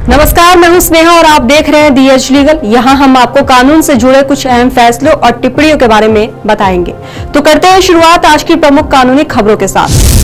नमस्कार, मैं हूं स्नेहा और आप देख रहे हैं दी एज लीगल। यहां हम आपको कानून से जुड़े कुछ अहम फैसलों और टिप्पणियों के बारे में बताएंगे। तो करते हैं शुरुआत आज की प्रमुख कानूनी खबरों के साथ।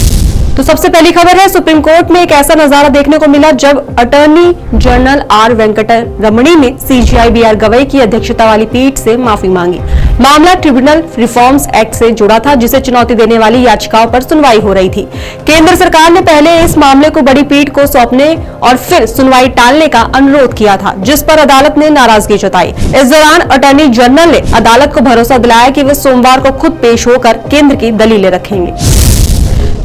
तो सबसे पहली खबर है, सुप्रीम कोर्ट में एक ऐसा नजारा देखने को मिला जब अटॉर्नी जनरल आर वेंकटरमणी ने सीजेआई बीआर गवई की अध्यक्षता वाली पीठ से माफी मांगी। मामला ट्रिब्यूनल रिफॉर्म्स एक्ट से जुड़ा था, जिसे चुनौती देने वाली याचिकाओं पर सुनवाई हो रही थी। केंद्र सरकार ने पहले इस मामले को बड़ी पीठ को सौंपने और फिर सुनवाई टालने का अनुरोध किया था, जिस पर अदालत ने नाराजगी जताई। इस दौरान अटॉर्नी जनरल ने अदालत को भरोसा दिलाया कि वे सोमवार को खुद पेश होकर केंद्र की दलीलें रखेंगे।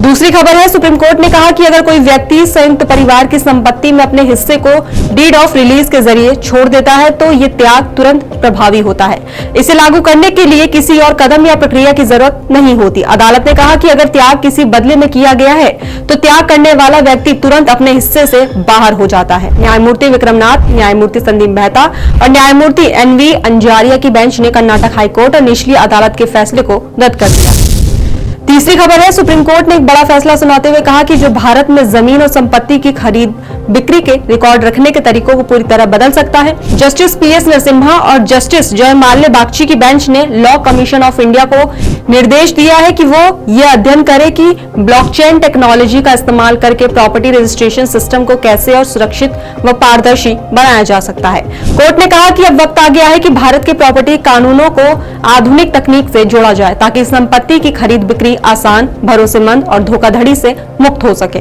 दूसरी खबर है, सुप्रीम कोर्ट ने कहा कि अगर कोई व्यक्ति संयुक्त परिवार की संपत्ति में अपने हिस्से को डीड ऑफ रिलीज के जरिए छोड़ देता है तो ये त्याग तुरंत प्रभावी होता है। इसे लागू करने के लिए किसी और कदम या प्रक्रिया की जरूरत नहीं होती। अदालत ने कहा कि अगर त्याग किसी बदले में किया गया है तो त्याग करने वाला व्यक्ति तुरंत अपने हिस्से से बाहर हो जाता है। न्यायमूर्ति विक्रमनाथ, न्यायमूर्ति संदीप मेहता और न्यायमूर्ति एनवी अंजारिया की बेंच ने कर्नाटक हाईकोर्ट और निचली अदालत के फैसले को रद्द कर दिया। तीसरी खबर है, सुप्रीम कोर्ट ने एक बड़ा फैसला सुनाते हुए कहा कि जो भारत में जमीन और संपत्ति की खरीद बिक्री के रिकॉर्ड रखने के तरीकों को पूरी तरह बदल सकता है। जस्टिस पीएस नरसिम्हा और जस्टिस जयमाल्या बागची की बेंच ने लॉ कमीशन ऑफ इंडिया को निर्देश दिया है कि वो ये अध्ययन करे कि ब्लॉकचेन टेक्नोलॉजी का इस्तेमाल करके प्रॉपर्टी रजिस्ट्रेशन सिस्टम को कैसे और सुरक्षित व पारदर्शी बनाया जा सकता है। कोर्ट ने कहा कि अब वक्त आ गया है कि भारत के प्रॉपर्टी कानूनों को आधुनिक तकनीक से जोड़ा जाए ताकि संपत्ति की खरीद बिक्री आसान, भरोसेमंद और धोखाधड़ी से मुक्त हो सके।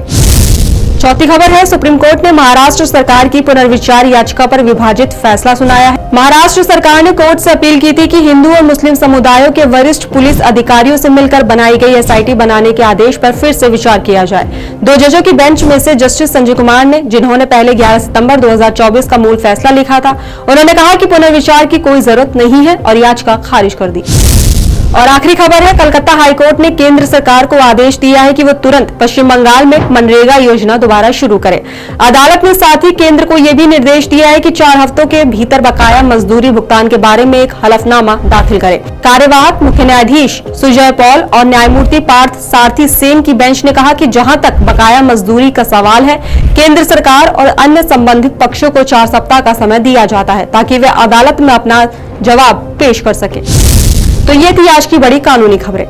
चौथी खबर है, सुप्रीम कोर्ट ने महाराष्ट्र सरकार की पुनर्विचार याचिका पर विभाजित फैसला सुनाया है। महाराष्ट्र सरकार ने कोर्ट से अपील की थी कि हिंदू और मुस्लिम समुदायों के वरिष्ठ पुलिस अधिकारियों से मिलकर बनाई गई एसआईटी बनाने के आदेश पर फिर से विचार किया जाए। 2 जजों की बेंच में से जस्टिस संजय कुमार ने, जिन्होंने पहले 11 सितंबर 2024 का मूल फैसला लिखा था, उन्होंने कहा कि पुनर्विचार की कोई जरूरत नहीं है और याचिका खारिज कर दी। और आखिरी खबर है, कलकत्ता हाईकोर्ट ने केंद्र सरकार को आदेश दिया है कि वो तुरंत पश्चिम बंगाल में मनरेगा योजना दोबारा शुरू करे। अदालत ने साथ ही केंद्र को यह भी निर्देश दिया है कि 4 हफ्तों के भीतर बकाया मजदूरी भुगतान के बारे में एक हलफनामा दाखिल करे। कार्यवाहक मुख्य न्यायाधीश सुजय पॉल और न्यायमूर्ति पार्थ सारथी सेन की बेंच ने कहा कि जहां तक बकाया मजदूरी का सवाल है, केंद्र सरकार और अन्य संबंधित पक्षों को 4 सप्ताह का समय दिया जाता है ताकि वे अदालत में अपना जवाब पेश कर सके। तो ये थी आज की बड़ी कानूनी खबरें।